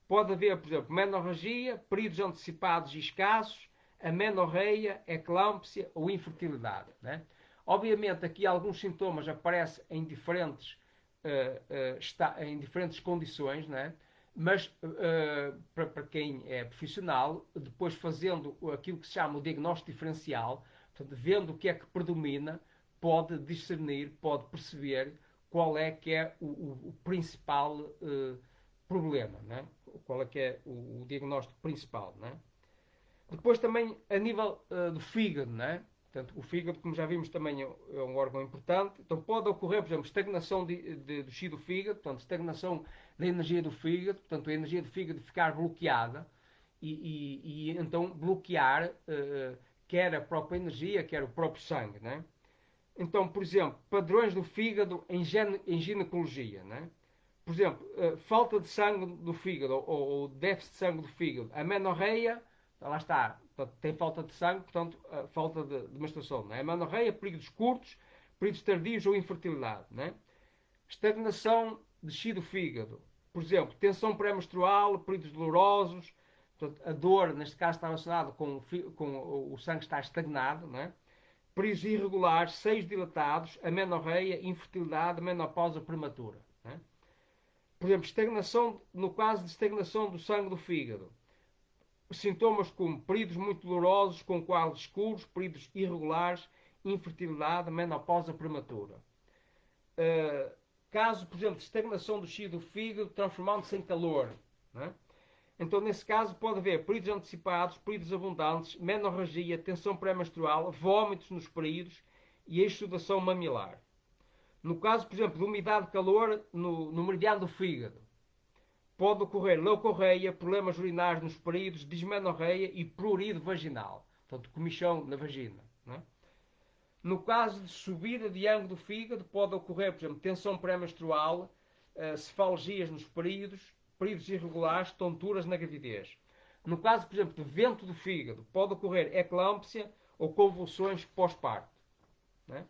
pode haver, por exemplo, menorragia, períodos antecipados e escassos, amenorreia, eclâmpsia ou infertilidade, né? Obviamente, aqui alguns sintomas aparecem em diferentes condições, né? Mas para quem é profissional, depois fazendo aquilo que se chama o diagnóstico diferencial, portanto, vendo o que é que predomina, pode discernir, pode perceber qual é que é o principal problema, né? Qual é que é o diagnóstico principal, né? Depois também a nível do fígado, né? Portanto, o fígado, como já vimos, também é um órgão importante. Então pode ocorrer, por exemplo, estagnação do chi do fígado, portanto, estagnação da energia do fígado, portanto, a energia do fígado ficar bloqueada e então bloquear quer a própria energia, quer o próprio sangue, né? Então, por exemplo, padrões do fígado em ginecologia, né? Por exemplo, falta de sangue do fígado ou déficit de sangue do fígado. A menorreia, lá está, portanto, tem falta de sangue, portanto, falta de menstruação. Né? A menorreia, períodos curtos, períodos tardios ou infertilidade. Né? Estagnação de xi do fígado. Por exemplo, tensão pré-menstrual, períodos dolorosos. Portanto, a dor, neste caso, está relacionada com o sangue estar estagnado. Né? Períodos irregulares, seios dilatados, amenorreia, infertilidade, menopausa prematura. Né? Por exemplo, estagnação, no caso de estagnação do sangue do fígado, sintomas como períodos muito dolorosos, com quadros escuros, períodos irregulares, infertilidade, menopausa prematura. Caso, por exemplo, de estagnação do xi do fígado, transformando-se em calor. Né? Então, nesse caso, pode haver períodos antecipados, períodos abundantes, menorragia, tensão pré-menstrual, vômitos nos períodos e exudação mamilar. No caso, por exemplo, de umidade de calor no meridiano do fígado, pode ocorrer leucorreia, problemas urinários nos períodos, dismenorreia e prurido vaginal. Portanto, comichão na vagina. Né? No caso de subida de ângulo do fígado, pode ocorrer, por exemplo, tensão pré-menstrual, cefalgias nos períodos irregulares, tonturas na gravidez. No caso, por exemplo, de vento do fígado, pode ocorrer eclâmpsia ou convulsões pós-parto. Né?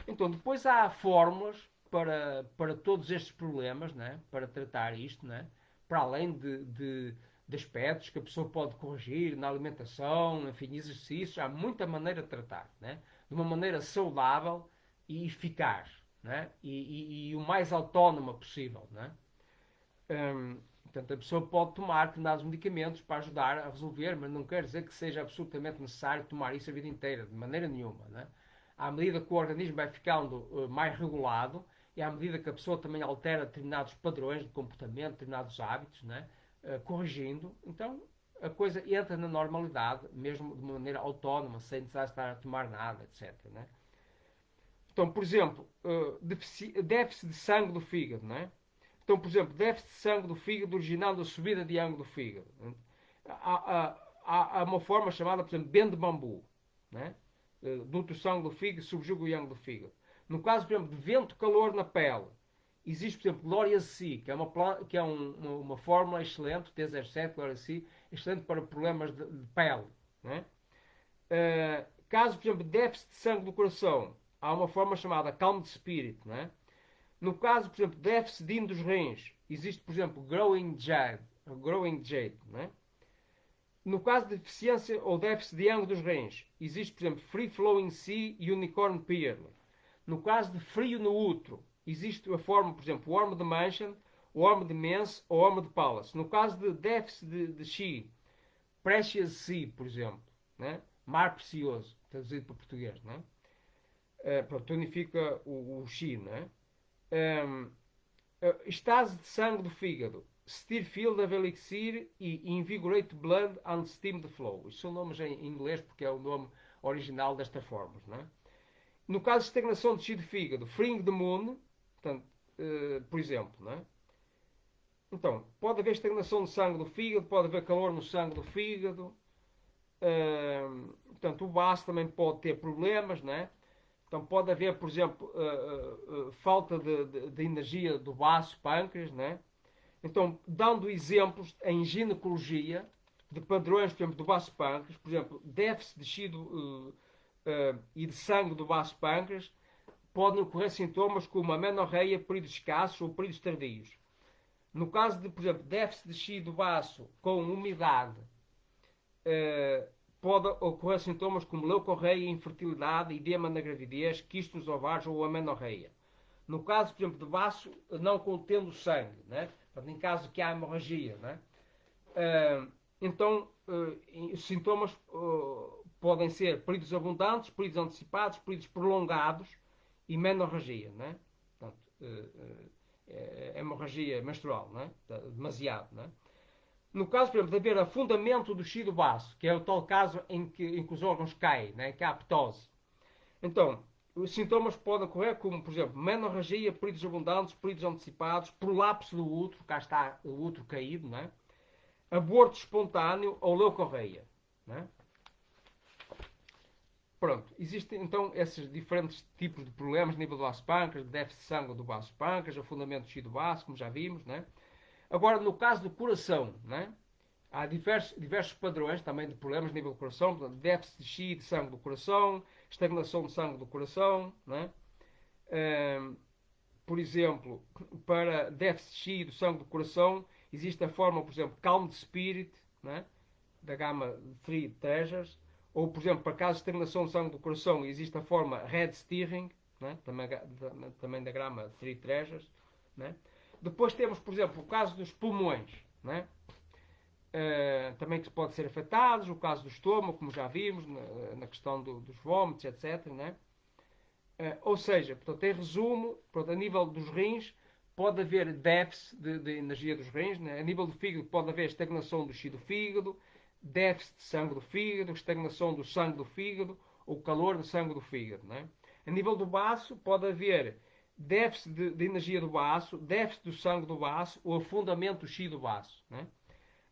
Então, depois há fórmulas para todos estes problemas, né? Para tratar isto, né? Para além de aspectos que a pessoa pode corrigir na alimentação, enfim, exercícios, há muita maneira de tratar, né? De uma maneira saudável e eficaz, né? E o mais autónoma possível, né? Portanto, a pessoa pode tomar determinados medicamentos para ajudar a resolver, mas não quer dizer que seja absolutamente necessário tomar isso a vida inteira, de maneira nenhuma, né? À medida que o organismo vai ficando mais regulado e à medida que a pessoa também altera determinados padrões de comportamento, determinados hábitos, né? Corrigindo, então a coisa entra na normalidade, mesmo de maneira autónoma, sem necessidade de estar a tomar nada, etc. Né? Então, por exemplo, déficit de sangue do fígado, né? Então, por exemplo, déficit de sangue do fígado originado da subida de ângulo do fígado. Né? Há uma forma chamada, por exemplo, bend de bambu, né? Duto sangue do fígado, subjuga o ângulo do fígado. No caso, por exemplo, de vento-calor na pele, existe, por exemplo, Gloria C, que é uma fórmula excelente, T07, Gloria C, excelente para problemas de pele. Né? Caso, por exemplo, de déficit de sangue do coração, há uma fórmula chamada Calm Spirit. Né? No caso, por exemplo, de déficit de dos rins, existe, por exemplo, Growing Jade. Né? No caso de deficiência ou déficit de ângulo dos rins, existe, por exemplo, Free Flowing C e Unicorn Pearl. No caso de frio no útero, existe a forma, por exemplo, Worm de Mansion, Worm de Mense ou Worm de Palace. No caso de déficit de Xi, Precious Sea, por exemplo, né? Mar precioso, traduzido para português, né? Tonifica o Xi, né? Estase de sangue do fígado, Steer Field of Elixir e Invigorate Blood and Steam the Flow. Isto são nomes em inglês porque é o nome original destas formas, né? No caso de estagnação de xi de fígado, Freeing the Moon, portanto, por exemplo, né? Então, pode haver estagnação de sangue do fígado, pode haver calor no sangue do fígado, portanto, o baço também pode ter problemas, né? Então, pode haver, por exemplo, falta de energia do baço, pâncreas, né? Então, dando exemplos em ginecologia de padrões, por exemplo, do baço pâncreas, por exemplo, déficit de xi e de sangue do baço pâncreas, podem ocorrer sintomas como amenorreia, períodos escassos ou períodos tardios. No caso de, por exemplo, déficit de xi do baço com umidade, pode ocorrer sintomas como leucorreia, infertilidade, edema na gravidez, quistos nos ovários ou amenorreia. No caso, por exemplo, de baço não contendo sangue, né? Em caso que há hemorragia, né? Então, os sintomas podem ser períodos abundantes, períodos antecipados, períodos prolongados e menorragia, né? Portanto, hemorragia menstrual, né? Demasiado, né? No caso, por exemplo, de haver afundamento do xi do baço, que é o tal caso em que os órgãos caem, né? Que há aptose. Então, os sintomas podem ocorrer como, por exemplo, menorragia, períodos abundantes, períodos antecipados, prolapso do útero, cá está o útero caído, né? aborto espontâneo ou leucorreia. Né? Pronto, existem então esses diferentes tipos de problemas, nível do vaso pâncreas, déficit de sangue do vaso pâncreas, afundamento do tecido vaso, como já vimos, né? Agora, no caso do coração, né? Há diversos padrões também de problemas nível do coração, portanto, déficit de chi de sangue do coração, estagnação de sangue do coração, né? Por exemplo, para déficit de chi do sangue do coração, existe a forma, por exemplo, Calm Spirit, né? Da gama 3 Treasures, ou, por exemplo, para casos de estagnação de sangue do coração, existe a forma Red Steering, né? também da gama 3 Treasures. Né? Depois temos, por exemplo, o caso dos pulmões, né? Também que pode ser afetados, o caso do estômago, como já vimos, na questão dos vômitos, etc. Né? Ou seja, portanto, em resumo, portanto, a nível dos rins, pode haver déficit de energia dos rins, né? A nível do fígado pode haver estagnação do chi do fígado, déficit de sangue do fígado, estagnação do sangue do fígado ou calor do sangue do fígado. Né? A nível do baço pode haver déficit de energia do baço, déficit do sangue do baço ou afundamento do chi do baço. Né?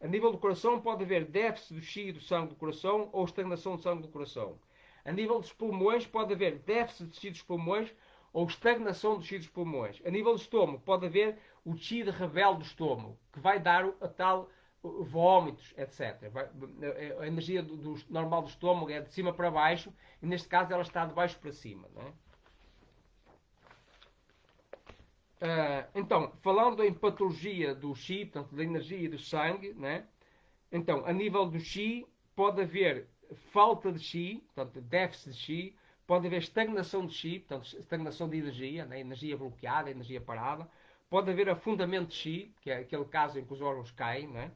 A nível do coração pode haver déficit do chi e do sangue do coração ou estagnação do sangue do coração. A nível dos pulmões pode haver déficit de chi dos pulmões ou estagnação do chi dos pulmões. A nível do estômago pode haver o chi de rebelde do estômago, que vai dar a tal vômitos, etc. A energia normal do estômago é de cima para baixo e neste caso ela está de baixo para cima. Né? Então, falando em patologia do chi, portanto, da energia e do sangue, né? Então, a nível do chi, pode haver falta de chi, portanto, déficit de chi, pode haver estagnação de chi, portanto, estagnação de energia, né? Energia bloqueada, energia parada, pode haver afundamento de chi, que é aquele caso em que os órgãos caem, né?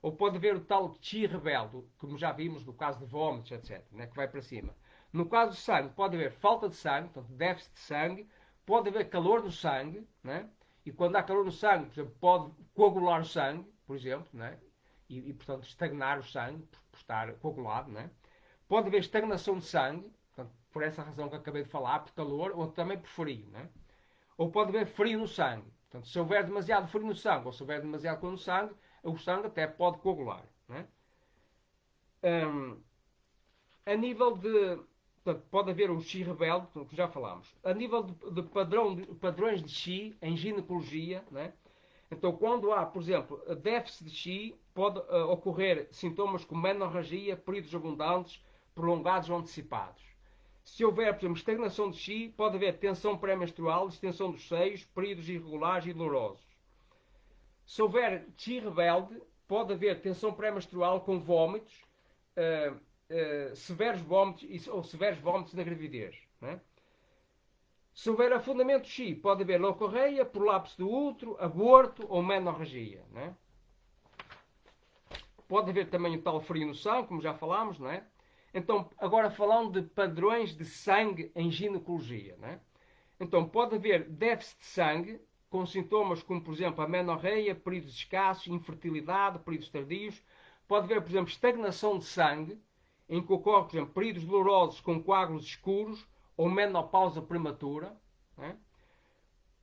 Ou pode haver o tal chi rebelde, como já vimos no caso de vômitos, etc., né? Que vai para cima. No caso do sangue, pode haver falta de sangue, portanto, déficit de sangue, pode haver calor no sangue, né? E quando há calor no sangue, por exemplo, pode coagular o sangue, por exemplo, né? E portanto, estagnar o sangue por estar coagulado, né? Pode haver estagnação de sangue, portanto, por essa razão que acabei de falar, por calor, ou também por frio, né? Ou pode haver frio no sangue. Portanto, se houver demasiado frio no sangue, ou se houver demasiado calor no sangue, o sangue até pode coagular, né? A nível de portanto, pode haver um chi rebelde, que já falámos. A nível de padrões de chi em ginecologia, né? Então, quando há, por exemplo, déficit de chi, pode ocorrer sintomas como menorragia, períodos abundantes, prolongados ou antecipados. Se houver, por exemplo, estagnação de chi, pode haver tensão pré-menstrual, extensão dos seios, períodos irregulares e dolorosos. Se houver chi rebelde, pode haver tensão pré-menstrual com vômitos, severos vômitos ou severos vômitos na gravidez. Né? Se houver afundamento de chi, pode haver leucorreia, prolapso do útero, aborto ou menorragia. Né? Pode haver também o tal frio no sangue, como já falámos. Né? Então, agora falando de padrões de sangue em ginecologia. Né? Então, pode haver déficit de sangue, com sintomas como, por exemplo, a menorreia, períodos escassos, infertilidade, períodos tardios. Pode haver, por exemplo, estagnação de sangue, em que ocorre, por exemplo, períodos dolorosos com coágulos escuros ou menopausa prematura. Né?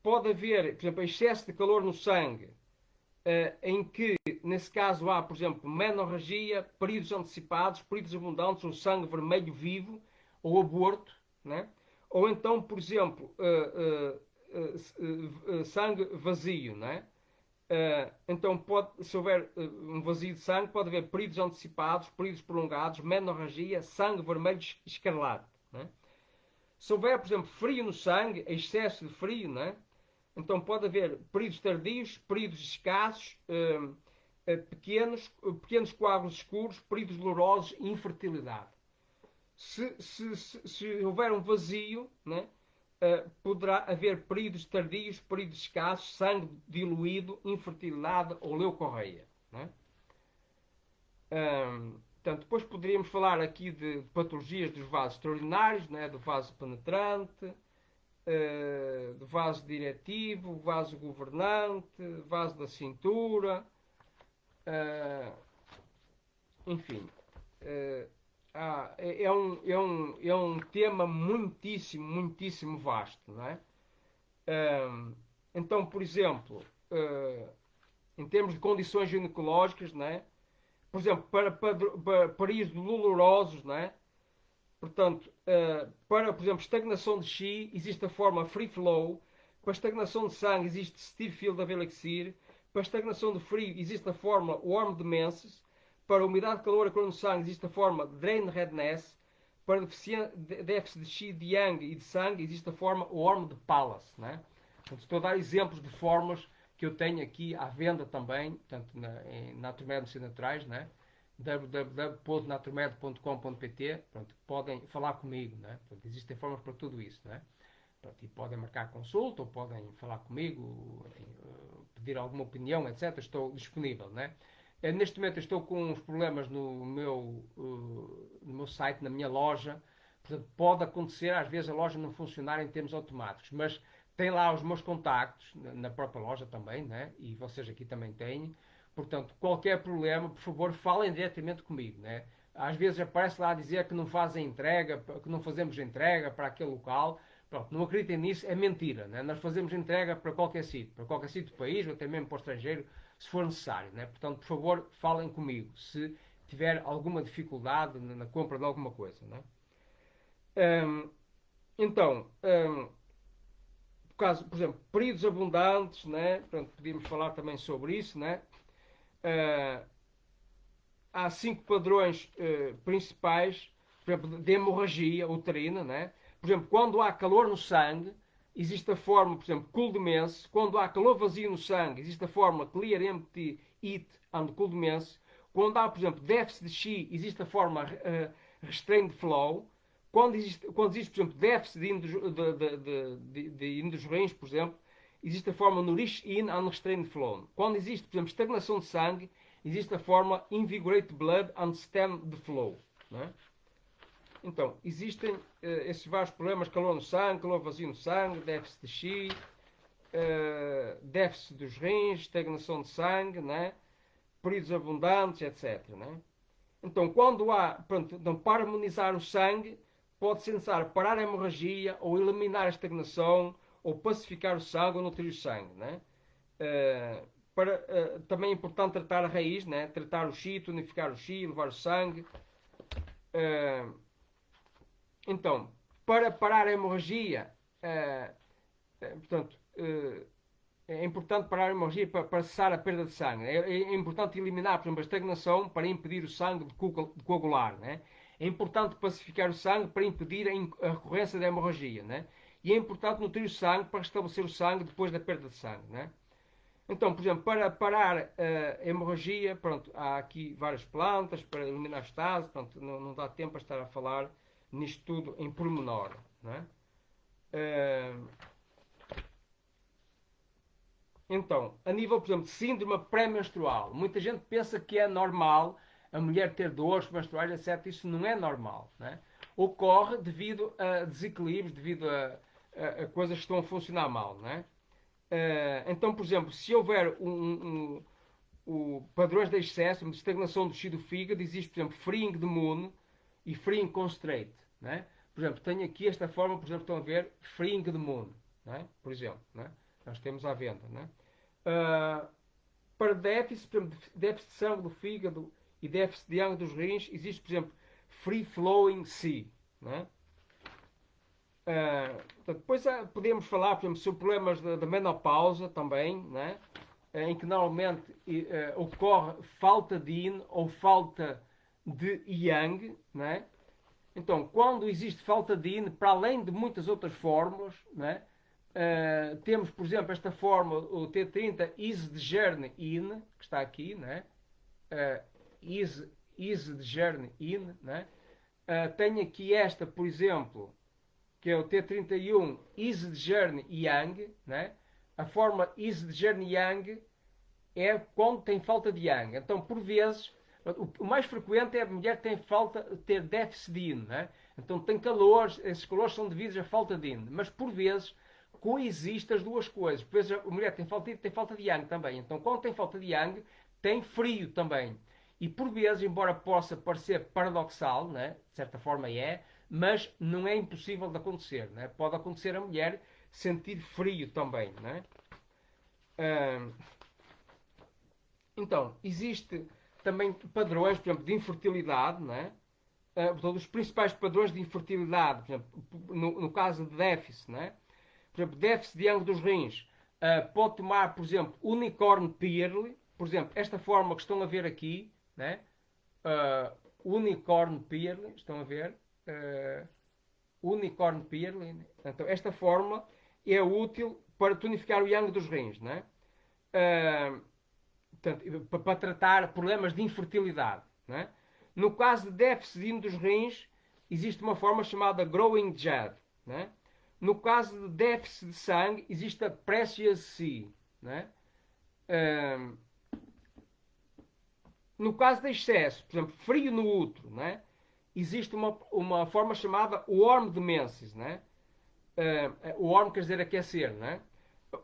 Pode haver, por exemplo, excesso de calor no sangue, em que, nesse caso, há, por exemplo, menorragia, períodos antecipados, períodos abundantes, ou sangue vermelho vivo, ou aborto. Né? Ou então, por exemplo, sangue vazio. Né? Então, se houver um vazio de sangue, pode haver períodos antecipados, períodos prolongados, menorragia, sangue vermelho escarlate. Né? Se houver, por exemplo, frio no sangue, excesso de frio, né? Então pode haver períodos tardios, períodos escassos, pequenos coágulos escuros, períodos dolorosos e infertilidade. Se houver um vazio, né? Poderá haver períodos tardios, períodos escassos, sangue diluído, infertilidade ou leucorreia. Né? Portanto, depois poderíamos falar aqui de patologias dos vasos extraordinários, né? Do vaso penetrante, do vaso diretivo, vaso governante, vaso da cintura, enfim. É um tema muitíssimo vasto, não é? Então, por exemplo, em termos de condições ginecológicas, não é? por exemplo, para períodos dolorosos, não é? Portanto, para, por exemplo, estagnação de chi, existe a forma free flow. Para estagnação de sangue, existe Steve Field of Elixir. Para estagnação de frio, existe a forma warm de Menses. Para umidade, calor e cor no sangue, existe a forma drain redness. Para déficit de chi, de yang e de sangue, existe a forma warm de Palace, né? Portanto, estou a dar exemplos de formas que eu tenho aqui à venda também, portanto, em Naturmed Naturais, né? www.naturmed.com.pt, podem falar comigo, né? Portanto, existem formas para tudo isso, né? Portanto, e podem marcar consulta ou podem falar comigo, enfim, pedir alguma opinião, etc. Estou disponível, né? Neste momento eu estou com uns problemas no meu site, na minha loja. Portanto, pode acontecer às vezes a loja não funcionar em termos automáticos, mas tem lá os meus contactos na própria loja também, né? E vocês aqui também têm. Portanto, qualquer problema, por favor, falem diretamente comigo, né? Às vezes aparece lá a dizer que não fazem entrega, que não fazemos entrega para aquele local. Pronto, não acreditem nisso, é mentira, né? Nós fazemos entrega para qualquer sítio do país, ou até mesmo para o estrangeiro, se for necessário, né? Portanto, por favor, falem comigo se tiver alguma dificuldade na compra de alguma coisa, né? Então, por exemplo, períodos abundantes, né? Portanto, podíamos falar também sobre isso, né? Há 5 padrões principais, por exemplo, de hemorragia uterina, né? Por exemplo, quando há calor no sangue, existe a forma, por exemplo, cool de mense. Quando há calor vazio no sangue, existe a forma clear empty heat and cool de mense. Quando há, por exemplo, déficit de chi, existe a forma restrained flow. Quando existe, por exemplo, déficit de indo dos rins, por exemplo, existe a forma nourish in and restrained flow. Quando existe, por exemplo, estagnação de sangue, existe a forma invigorate blood and stem the flow. Não é? Então, existem esses vários problemas: calor no sangue, calor vazio no sangue, déficit de chi, déficit dos rins, estagnação de sangue, né? Períodos abundantes, etc. Né? Então, quando há, pronto, então, para harmonizar o sangue, pode-se necessário parar a hemorragia, ou eliminar a estagnação, ou pacificar o sangue, ou nutrir o sangue. Né? Também é importante tratar a raiz, né? Tratar o chi, tonificar o chi, levar o sangue. Então, para parar a hemorragia, portanto, é importante parar a hemorragia para cessar a perda de sangue. É importante eliminar, por exemplo, a estagnação para impedir o sangue de coagular. Né? É importante pacificar o sangue para impedir a recorrência da hemorragia. Né? E é importante nutrir o sangue para restabelecer o sangue depois da perda de sangue. Né? Então, por exemplo, para parar a hemorragia, pronto, há aqui várias plantas para eliminar a estase. Pronto, não dá tempo para estar a falar nisto tudo em pormenor. Né? Então, a nível, por exemplo, de síndrome pré-menstrual, muita gente pensa que é normal a mulher ter dores menstruais, etc. Isso não é normal. Né? Ocorre devido a desequilíbrios, devido a coisas que estão a funcionar mal. Né? Então, por exemplo, se houver padrões de excesso, de estagnação do tecido do fígado, existe, por exemplo, freeing de moon e freeing constraint. Né? Por exemplo, tenho aqui esta forma, por exemplo, estão a ver, freeing de moon. Né? Por exemplo, né? Nós temos à venda. Né? Para déficit, por exemplo, déficit de sangue do fígado e déficit de sangue dos rins, existe, por exemplo, free flowing C. Né? Depois podemos falar, por exemplo, sobre problemas da menopausa também, né? Em que normalmente ocorre falta de yin ou falta de yang. Né? Então, quando existe falta de yin, para além de muitas outras fórmulas, né? Temos, por exemplo, esta fórmula, o T30 is de Journey in, que está aqui, né? Is de Journey in. Né? Tenho aqui esta, por exemplo, que é o T31 is de Journey Yang. Né? A forma is de Journey Yang é quando tem falta de Yang. Então, por vezes, o mais frequente é a mulher ter déficit de Yin. Né? Então, tem calores, esses calores são devidos à falta de Yin. Mas, por vezes, coexistem as duas coisas. Por vezes, a mulher tem falta de Yang também. Então, quando tem falta de Yang, tem frio também. E, por vezes, embora possa parecer paradoxal, né? De certa forma é, mas não é impossível de acontecer. Né? Pode acontecer a mulher sentir frio também. Né? Então, existe também padrões, por exemplo, de infertilidade, não é? Portanto, os principais padrões de infertilidade, por exemplo, no caso de déficit, não é? Por exemplo, déficit de ângulo dos rins, pode tomar, por exemplo, unicorn pearl, por exemplo, esta forma que estão a ver aqui, né? Unicorn pearl, estão a ver? Unicorn pearl. Então, esta forma é útil para tonificar o ângulo dos rins, né? Portanto, para tratar problemas de infertilidade, né? No caso de déficit dos rins, existe uma forma chamada growing jad, né? No caso de déficit de sangue, existe a Precious Sea, né? No caso de excesso, por exemplo, frio no útero, né? Existe uma forma chamada warm de menses, né? Warm quer dizer aquecer, né?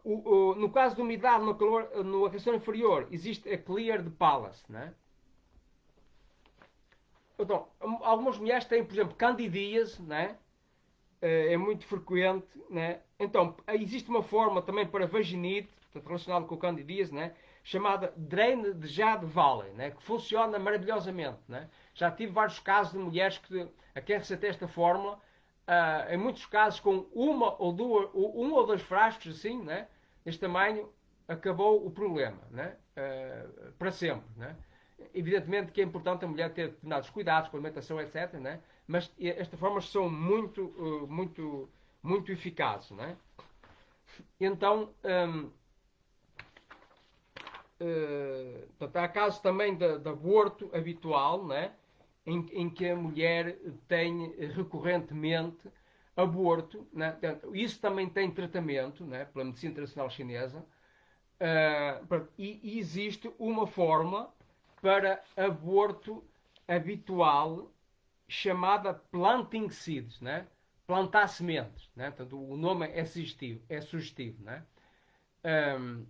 No caso de umidade no, calor, no aquecedor inferior, existe a clear de Pallas, né? Então, algumas mulheres têm, por exemplo, candidíase, né? É muito frequente, né? Então, existe uma forma também para vaginite, relacionada com o candidíase, né? Chamada Drain de Jade Valley, né? Que funciona maravilhosamente, né? Já tive vários casos de mulheres a quem recetei esta fórmula, em muitos casos com uma ou duas, um ou dois frascos assim, né? Deste tamanho, acabou o problema, né? Para sempre, né? Evidentemente que é importante a mulher ter determinados cuidados com a alimentação, etc., né? Mas estas formas são muito eficazes, né? Então, portanto, há casos também de aborto habitual, né? Em que a mulher tem recorrentemente aborto, né? Isso também tem tratamento, né? Pela medicina tradicional chinesa. E existe uma forma para aborto habitual chamada planting seeds, né? Plantar sementes, né? Portanto, o nome é sugestivo, né? Um,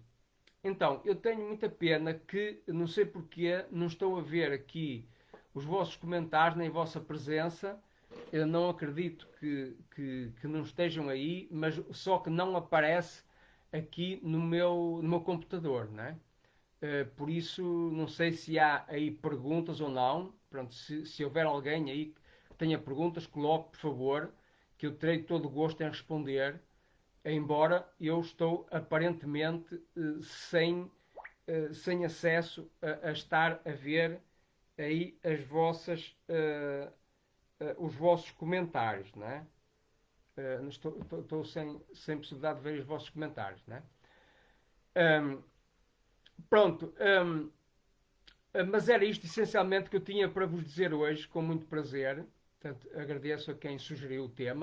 então, eu tenho muita pena que, não sei porquê, não estou a ver aqui os vossos comentários nem a vossa presença. Eu não acredito que não estejam aí, mas só que não aparece aqui no meu computador, né? Por isso, não sei se há aí perguntas ou não. Pronto, se houver alguém aí que tenha perguntas, coloque, por favor, que eu terei todo o gosto em responder, embora eu estou aparentemente sem acesso a estar a ver aí os vossos comentários, não é? Estou sem possibilidade de ver os vossos comentários, não é? Pronto, mas era isto essencialmente que eu tinha para vos dizer hoje, com muito prazer. Portanto, agradeço a quem sugeriu o tema.